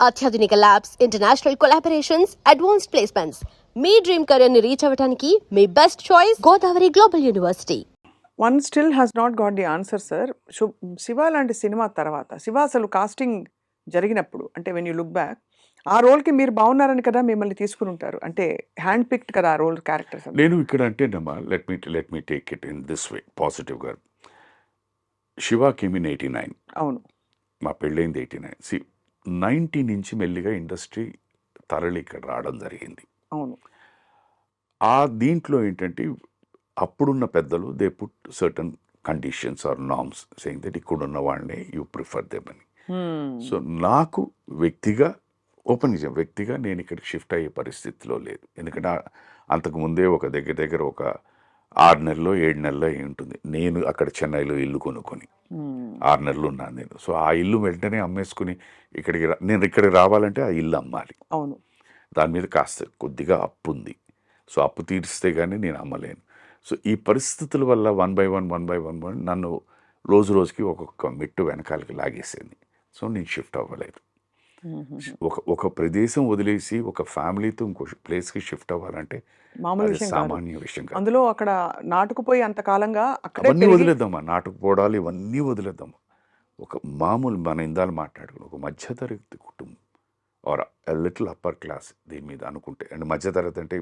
అత్యాధునిక labs, international collaborations, advanced placements. మీ dream career ని రీచ్ అవ్వడానికి మీ best choice Godavari global university. One still has not got the answer sir. Shiva లాంటి సినిమా తర్వాత శివ అసలు కాస్టింగ్ జరిగినప్పుడు అంటే వెన్ యూ లుక్ బ్యాక్ ఆ రోల్కి మీరు బాగున్నారని కదా మిమ్మల్ని తీసుకుని ఉంటారు. అంటే హ్యాండ్ పిక్డ్ కదా ఆ రోల్ క్యారెక్టర్స్. నేను ఇక్కడ అంటేనమ్మా let me take it in this way పాజిటివ్గా. Shiva came in 89. అవును, మా పెళ్ళైంది 89. 90 నుంచి మెల్లిగా ఇండస్ట్రీ తరలి ఇక్కడ రావడం జరిగింది. అవును. ఆ దీంట్లో ఏంటంటే అప్పుడున్న పెద్దలు they put certain conditions or norms saying that ఇక్కడున్న వాళ్ళని యూ ప్రిఫర్ దెమ్ అని. సో నాకు వ్యక్తిగా నేను ఇక్కడికి షిఫ్ట్ అయ్యే పరిస్థితిలో లేదు. ఎందుకంటే అంతకుముందే ఒక దగ్గర ఒక 6 నెలల్లో 7 నెలల్లో ఉంటుంది. నేను అక్కడ చెన్నైలో ఇల్లు కొనుక్కొని 6 నెలలు ఉన్నాను నేను. సో ఆ ఇల్లు వెంటనే అమ్మేసుకుని నేను ఇక్కడికి రావాలంటే ఆ ఇల్లు అమ్మాలి. అవును. దాని మీద కాస్త కొద్దిగా అప్పు ఉంది. సో అప్పు తీరిస్తే కానీ నేను అమ్మలేను. సో ఈ పరిస్థితుల వల్ల వన్ బై వన్ నన్ను రోజుకి ఒక్కొక్క మెట్టు వెనకాలకి లాగేసింది. సో నేను షిఫ్ట్ అవ్వలేదు. ఒక ప్రదేశం వదిలేసి ఒక ఫ్యామిలీతో ఇంకో ప్లేస్కి షిఫ్ట్ అవ్వాలంటే సామాన్య విషయం కాదు. అందులో అక్కడ నాటుకుపోయి అంతకాలంగా అవన్నీ వదిలేద్దామా, నాటుకుపోవడాలు ఇవన్నీ వదిలేద్దామా. ఒక మామూలు మన ఇందాలు మాట్లాడుకుని ఒక మధ్యతరగతి కుటుంబం ఆర్ లిటిల్ అప్పర్ క్లాస్ దీని మీద అనుకుంటే, అండ్ మధ్యతరగతి అంటే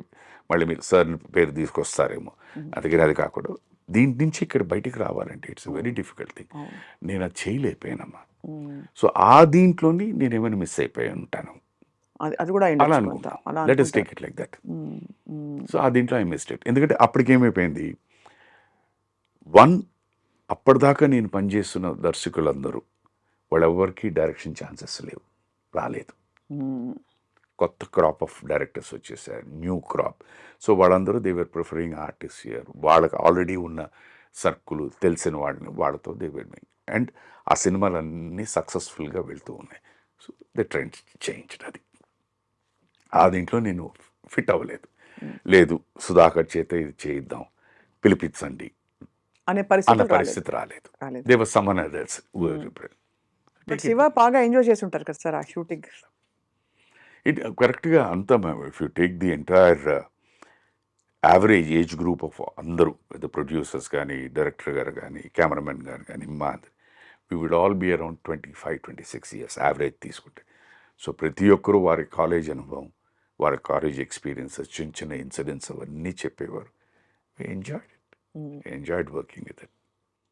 మళ్ళీ మీరు సార్ పేరు తీసుకొస్తారేమో, అందుకని అది కాకుండా దీని నుంచి ఇక్కడ బయటికి రావాలంటే ఇట్స్ వెరీ డిఫికల్ట్ థింగ్. నేను అది చేయలేకపోయానమ్మా. సో ఆ దీంట్లోని నేను ఏమైనా మిస్ అయిపోయి ఉంటాను అది కూడా అలా అనుకుంటా. Let us take it like that. So ఆ దీంట్లో ఐ మిస్డ్ ఇట్. ఎందుకంటే అప్పటికేమైపోయింది, అప్పటిదాకా నేను పనిచేస్తున్న దర్శకులందరూ వాళ్ళెవ్వరికి డైరెక్షన్ ఛాన్సెస్ రాలేదు. కొత్త క్రాప్ ఆఫ్ డైరెక్టర్స్ వచ్చేసారు, న్యూ క్రాప్. సో వాళ్ళందరూ they were preferring artist here. వాళ్ళకి ఆల్రెడీ ఉన్న సర్కులు తెలిసిన వాళ్ళతో దే వర్ మేకింగ్, అండ్ ఆ సినిమాలన్నీ సక్సెస్ఫుల్గా వెళ్తూ ఉన్నాయి. So the trend change. అది ఆ దీంట్లో నేను ఫిట్ అవ్వలేదు. లేదు సుధాకర్ చేత ఇది చేయిద్దాం, పిలిపించండి అనే పరిస్థితి రాలేదు. దేవర్ సమ్మన్ అదర్స్. శివ బాగా ఎంజాయ్ చేసి ఉంటారు కదా సార్ ఆ షూటింగ్. కరెక్ట్గా అంతా if you take the entire average age group of అందరూ, ప్రొడ్యూసర్స్ కానీ, డైరెక్టర్ గారు కానీ, కెమెరామెన్ గారు కానీ, we would all be around 25-26 years average తీసుకుంటే. సో ప్రతి ఒక్కరూ వారి కాలేజ్ అనుభవం, వారి కాలేజ్ ఎక్స్పీరియన్సెస్, చిన్న ఇన్సిడెంట్స్ అవన్నీ చెప్పేవారు. Enjoyed working with it.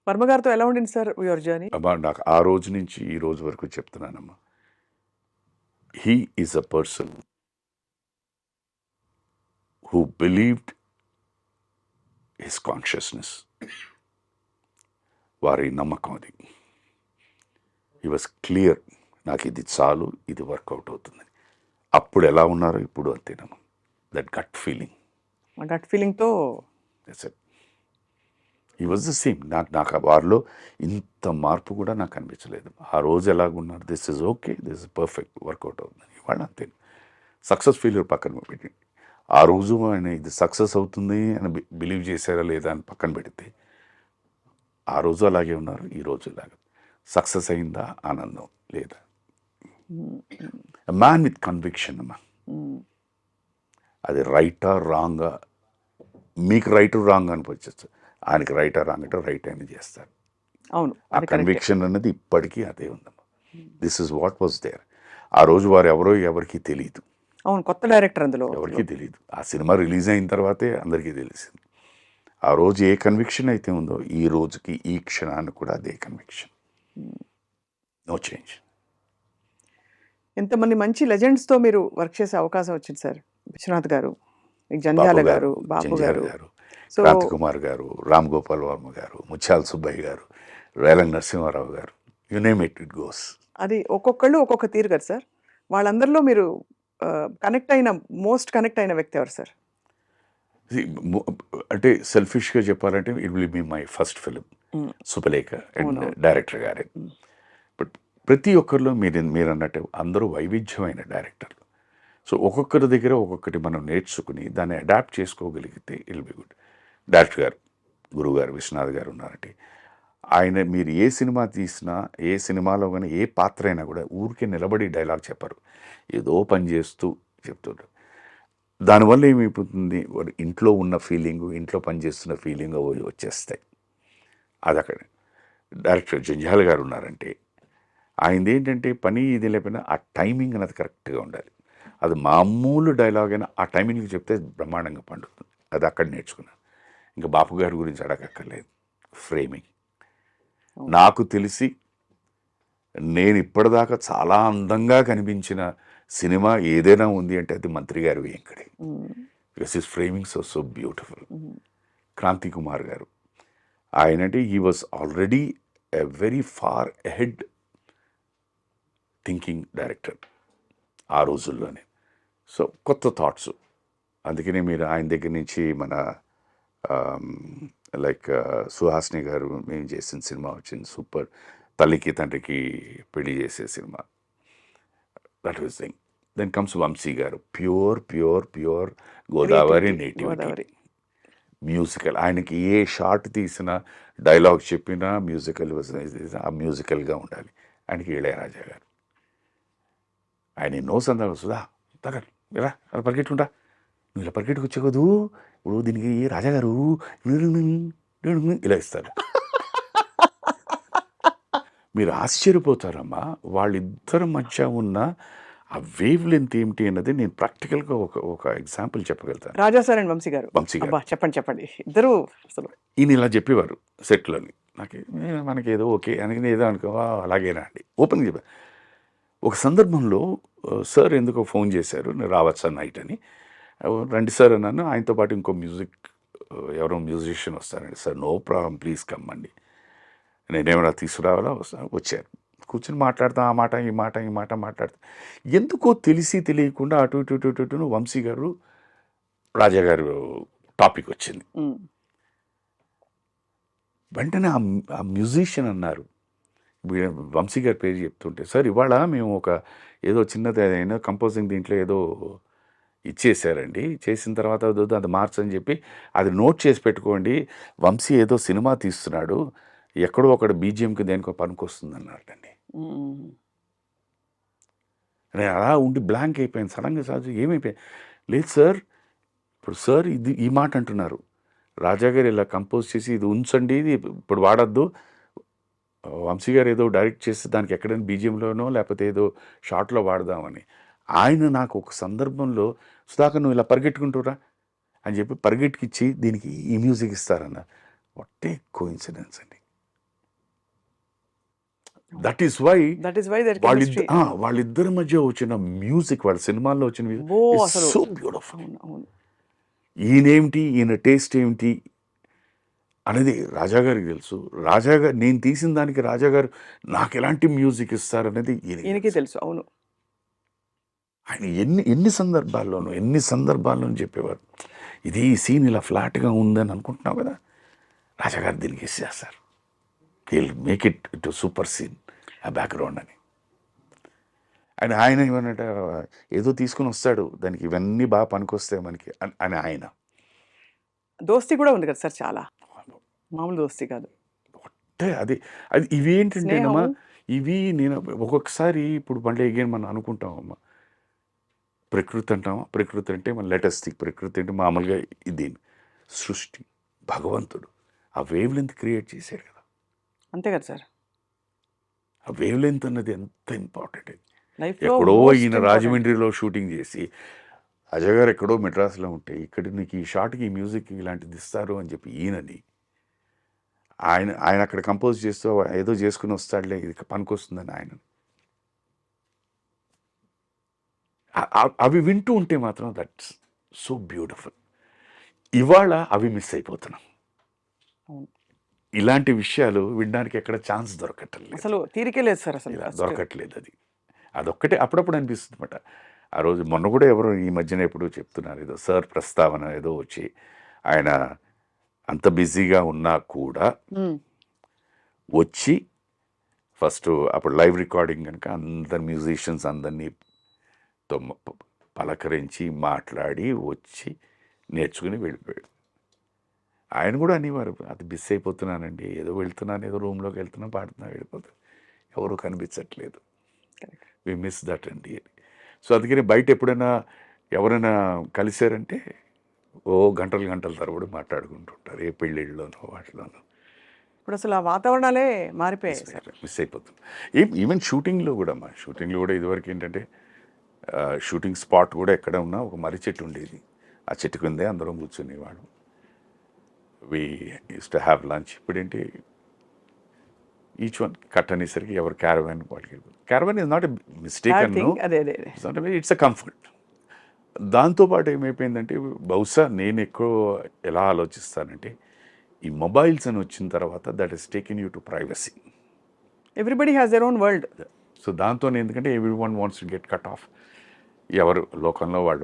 Varma గారితో ఎలా ఉండింది సార్ యువర్ జర్నీ? అమ్మా నాకు ఆ రోజు నుంచి ఈ రోజు వరకు చెప్తున్నానమ్మా, he is a person who believed his consciousness. వారి నమ్మకం అది. he was clear, నాకు ఇది చాలు, ఇది వర్కౌట్ అవుతుంది. అప్పుడు ఎలా ఉన్నారో ఇప్పుడు అంతేనమ్మా. దట్ గట్ ఫీలింగ్తో he was the same. నాకు వారిలో ఇంత మార్పు కూడా నాకు అనిపించలేదు. ఆ రోజు ఎలాగున్నారు, this is okay, this is perfect, workout అవుతుంది. ఇవాళ అంతే. సక్సెస్ ఫెయిల్యూర్ పక్కన పెట్టి ఆ రోజు ఆయన ఇది సక్సెస్ అవుతుంది అని బిలీవ్ చేశారా లేదా అని పక్కన పెడితే ఆ రోజు అలాగే ఉన్నారు, ఈ రోజు ఇలాగ. సక్సెస్ అయిందా, ఆనందం లేదా. మ్యాన్ విత్ కన్విక్షన్ అమ్మా. అది రైటా రాంగా, మీకు రైట్ రాంగ్ అనిపించచ్చు, ఆయనకి రైటా రాంగ్ అంటే రైట్ అని చేస్తారు. అవును, ఆ కన్విక్షన్ అనేది ఇప్పటికీ అదే ఉందమ్మా. This is what was there. ఆ రోజు వారు ఎవరో ఎవరికి తెలియదు. అవును, కొత్త డైరెక్టర్ అందులో ఎవరికి తెలియదు. ఆ సినిమా రిలీజ్ అయిన తర్వాతే అందరికీ తెలిసింది. ఆ రోజు ఏ కన్విక్షన్ అయితే ఉందో ఈ రోజుకి ఈ క్షణాన్ని కూడా అదే కన్విక్షన్. No change. ఎంతమంది మంచి లెజెండ్స్తో మీరు వర్క్ చేసే అవకాశం వచ్చింది సార్. విశ్వనాథ్ గారు, జంధ్యాల గారు, బాపు గారు, క్రాంతికుమార్ గారు, రామ్ గోపాల్ వర్మ గారు, ముత్యాల సుబ్బయ్య గారు, రేలంగి నరసింహారావు గారు, you name it, it goes. అది ఒక్కొక్కళ్ళు ఒక్కొక్క తీరు కదా సార్. వాళ్ళందరిలో మీరు మోస్ట్ కనెక్ట్ అయిన వ్యక్తి ఎవరు సార్? అంటే సెల్ఫిష్గా చెప్పాలంటే it will be my first film Supalekha and director గారే. బట్ ప్రతి ఒక్కరిలో మీరు అన్నట్టు అందరూ వైవిధ్యమైన డైరెక్టర్లు. సో ఒక్కొక్కరి దగ్గర ఒక్కొక్కటి మనం నేర్చుకుని దాన్ని అడాప్ట్ చేసుకోగలిగితే it will be good. Director గారు, గురువు గారు, విశ్వనాథ్ గారు ఉన్నారంటే ఆయన మీరు ఏ సినిమా తీసినా, ఏ సినిమాలో కానీ ఏ పాత్ర అయినా కూడా ఊరికే నిలబడి డైలాగ్ చెప్పరు. ఏదో పని చేస్తూ చెప్తుంటారు. దానివల్ల ఏమైపోతుంది, వాడు ఇంట్లో ఉన్న ఫీలింగు, ఇంట్లో పనిచేస్తున్న ఫీలింగ్ అవి వచ్చేస్తాయి. అది అక్కడ డైరెక్టర్ జంజాల్ గారు ఉన్నారంటే ఆయనది ఏంటంటే పని ఇది లేకపోయినా ఆ టైమింగ్ అనేది కరెక్ట్గా ఉండాలి. అది మామూలు డైలాగ్ అయినా ఆ టైమింగ్కి చెప్తే బ్రహ్మాండంగా పండుతుంది. అది అక్కడ నేర్చుకున్నాను. ఇంకా బాపు గారి గురించి అడగక్కర్లేదు. ఫ్రేమింగ్ నాకు తెలిసి నేను ఇప్పటిదాకా చాలా అందంగా కనిపించిన సినిమా ఏదైనా ఉంది అంటే అది మంత్రి గారి వెంకడి. Because his framings are so beautiful. Kranti Kumar గారు ఆయనంటే he was already a very far ahead thinking director ఆ రోజుల్లోనే. సో కొత్త థాట్స్. అందుకనే మీరు ఆయన దగ్గర నుంచి మన లైక్ సుహాసిని గారు మేము చేసిన సినిమా వచ్చింది సూపర్, తల్లికి తండ్రికి పెళ్లి చేసే సినిమా, that was thing. Then comes Vamsi గారు, pure pure pure Godavari nativity musical. ఆయనకి ఏ షార్ట్ తీసినా డైలాగ్ చెప్పినా మ్యూజికల్ ఆ మ్యూజికల్గా ఉండాలి. ఆయనకి ఇళయరాజా గారు, ఆయన ఎన్నో సందర్భాలు సుధా తగ్గ ఇలా అలా పరిగెట్టుకుంటా, నువ్వు ఇలా పరిగెట్టుకు వచ్చేకదు, ఇప్పుడు దీనికి రాజాగారు ఇలా ఇస్తారు. మీరు ఆశ్చర్యపోతారమ్మా, వాళ్ళిద్దరి మధ్య ఉన్న ఆ వేవ్ లెంత్ ఏమిటి అన్నది నేను ప్రాక్టికల్గా ఒక ఎగ్జాంపుల్ చెప్పగలుగుతాను. రాజా సార్ అండ్ వంశీ గారు. వంశీ గారు అబ్బా, చెప్పండి ఇద్దరు అసలు. ఈయన ఇలా చెప్పేవారు సెట్లోని, నాకు మనకి ఏదో ఓకే అని ఏదో అనుకో అలాగేనా అండి ఓపెన్ చెప్పారు. ఒక సందర్భంలో సార్ ఎందుకో ఫోన్ చేశారు, నేను రావచ్చు నైట్ అని. రండి సార్ అన్నాను. ఆయనతో పాటు ఇంకో ఎవరో మ్యూజిషియన్ వస్తారండి. సార్ నో ప్రాబ్లం, ప్లీజ్ కమ్మండి. నేనేమైనా తీసుకురావాలా? వచ్చారు. కూర్చొని మాట్లాడతాం, ఆ మాట ఈ మాట మాట్లాడతాం. ఎందుకో తెలిసి తెలియకుండా అటు ఇటు ఇటు ఇటు వంశీ గారు రాజా గారు టాపిక్ వచ్చింది. వెంటనే ఆ మ్యూజిషియన్ అన్నారు, వంశీ గారి పేరు చెప్తుంటే, సార్ ఇవాళ మేము ఒక ఏదో చిన్నది అయినా కంపోజింగ్ దీంట్లో ఏదో ఇచ్చేసారండి, చేసిన తర్వాత అది మార్చని చెప్పి అది నోట్ చేసి పెట్టుకోండి, వంశీ ఏదో సినిమా తీస్తున్నాడు, ఎక్కడో ఒకటి బీజిఎంకి దేనికో పనికొస్తుంది అన్నారండి. నేను అలా ఉండి బ్లాంక్ అయిపోయాను. సడన్గా సార్ ఏమైపోయాను, లేదు సార్ ఇప్పుడు సార్ ఇది ఈ మాట అంటున్నారు, రాజా గారు ఇలా కంపోజ్ చేసి ఇది ఉంచండి, ఇది ఇప్పుడు వాడద్దు, వంశీ గారు ఏదో డైరెక్ట్ చేస్తే దానికి ఎక్కడైనా బీజిఎంలోనో లేకపోతే ఏదో షార్ట్లో వాడదామని. ఆయన నాకు ఒక సందర్భంలో సుధాకర్ నువ్వు ఇలా పరిగెట్టుకుంటురా అని చెప్పి పరిగెట్టుకిచ్చి దీనికి ఈ మ్యూజిక్ ఇస్తారన్న. వాట్ ఏ కోఇన్సిడెన్స్ అండి. దట్ ఈస్ వై వాళ్ళిద్దరి మధ్య వచ్చిన మ్యూజిక్, వాళ్ళ సినిమాల్లో వచ్చిన మ్యూజిక్ సో బ్యూటిఫుల్. ఈయనేమిటి, ఈయన టేస్ట్ ఏమిటి అనేది రాజాగారికి తెలుసు. రాజాగారు నేను తీసిన దానికి రాజాగారు నాకు ఎలాంటి మ్యూజిక్ ఇస్తారనేది ఈయనకి తెలుసు. అవును, ఆయన ఎన్ని సందర్భాల్లోనూ చెప్పేవారు, ఇది ఈ సీన్ ఇలా ఫ్లాట్గా ఉందని అనుకుంటున్నావు కదా, రాజాగారు దీనికి ఇచ్చేస్తారు, he'll make it to super scene ఆ బ్యాక్గ్రౌండ్ అని. ఆయన ఏమన్నట ఏదో తీసుకుని వస్తాడు, దానికి ఇవన్నీ బాగా పనికొస్తాయి మనకి అని. ఆయన దోస్తి కూడా ఉంది కదా సార్, చాలా మామూలు దోస్తి కాదు. అది ఇవి ఏంటంటే అమ్మా, ఇవి నేను ఒక్కొక్కసారి ఇప్పుడు మళ్ళీ అగైన్ మనం అనుకుంటామమ్మా, ప్రకృతి అంటామా, ప్రకృతి అంటే మన లేటెస్ట్ ప్రకృతి అంటే మామూలుగా ఇది సృష్టి, భగవంతుడు ఆ వేవ్ లెంత్ క్రియేట్ చేశాడు కదా. అంతే కదా సార్, ఆ వేవ్ లెంత్ అన్నది ఎంత ఇంపార్టెంట్. లైఫ్లో ఎక్కడో most ఈయన important. రాజమండ్రిలో షూటింగ్ చేసి అజయ్ గారు ఎక్కడో మెడ్రాస్లో ఉంటే ఇక్కడ నీకు ఈ షాట్కి ఈ మ్యూజిక్ ఇలాంటిది ఇస్తారు అని చెప్పి ఈయనని ఆయన అక్కడ కంపోజ్ చేస్తూ ఏదో చేసుకుని వస్తాడులే ఇది పనికొస్తుందని ఆయన అవి వింటూ ఉంటే మాత్రం దట్స్ సో బ్యూటిఫుల్. ఇవాళ అవి మిస్ అయిపోతున్నాం. ఇలాంటి విషయాలు వినడానికి ఎక్కడ ఛాన్స్ దొరకట్లేదు, అసలు తీరికే లేదు సార్, అసలు దొరకట్లేదు. అదొక్కటే అప్పుడప్పుడు అనిపిస్తుంది అనమాట. ఆ రోజు మొన్న కూడా ఎవరు ఈ మధ్యన ఎప్పుడు చెప్తున్నారు, ఏదో సార్ ప్రస్తావన ఏదో వచ్చి ఆయన అంత బిజీగా ఉన్నా కూడా వచ్చి ఫస్ట్ అప్పుడు లైవ్ రికార్డింగ్ కనుక అందరు మ్యూజిషియన్స్ అందరినీ పలకరించి మాట్లాడి వచ్చి నేర్చుకుని వెళ్ళిపోయాడు. ఆయన కూడా అనేవారు, అది మిస్ అయిపోతున్నానండి, ఏదో వెళ్తున్నాను, ఏదో రూమ్లోకి వెళ్తున్నా, పాడుతున్నా, వెళ్ళిపోతాను, ఎవరు కనిపించట్లేదు, వి మిస్ దట్ అండి అని. సో అందుకని బయట ఎప్పుడైనా ఎవరైనా కలిశారంటే ఓ గంటలు గంటల తరబడి మాట్లాడుకుంటుంటారు, ఏ పెళ్ళిళ్ళలోనో వాటిలోనో. ఇప్పుడు అసలు ఆ వాతావరణాలే మారిపోయాయి సార్. మిస్ అయిపోతుంది. ఈవెన్ షూటింగ్లో కూడా ఇదివరకు ఏంటంటే షూటింగ్ స్పాట్ కూడా ఎక్కడ ఉన్నా ఒక మర్రి చెట్టు ఉండేది, ఆ చెట్టు కిందే అందరం కూర్చునేవాడు, we use to have lunch. ఇప్పుడేంటి ఈచ్ వన్ కట్ అనేసరికి ఎవరు క్యారవాన్ వాళ్ళకి. Caravan is not a mistake అను, అదే ఇట్స్ అ కంఫర్ట్. దాంతోపాటు ఏమైపోయిందంటే బహుశా నేను ఎక్కువ ఎలా ఆలోచిస్తానంటే ఈ మొబైల్స్ అని వచ్చిన తర్వాత that is taking you to privacy. Everybody has their own world. So దాంతో ఎందుకంటే every one wants to get cut off, ఎవరు లోకంలో వాళ్ళు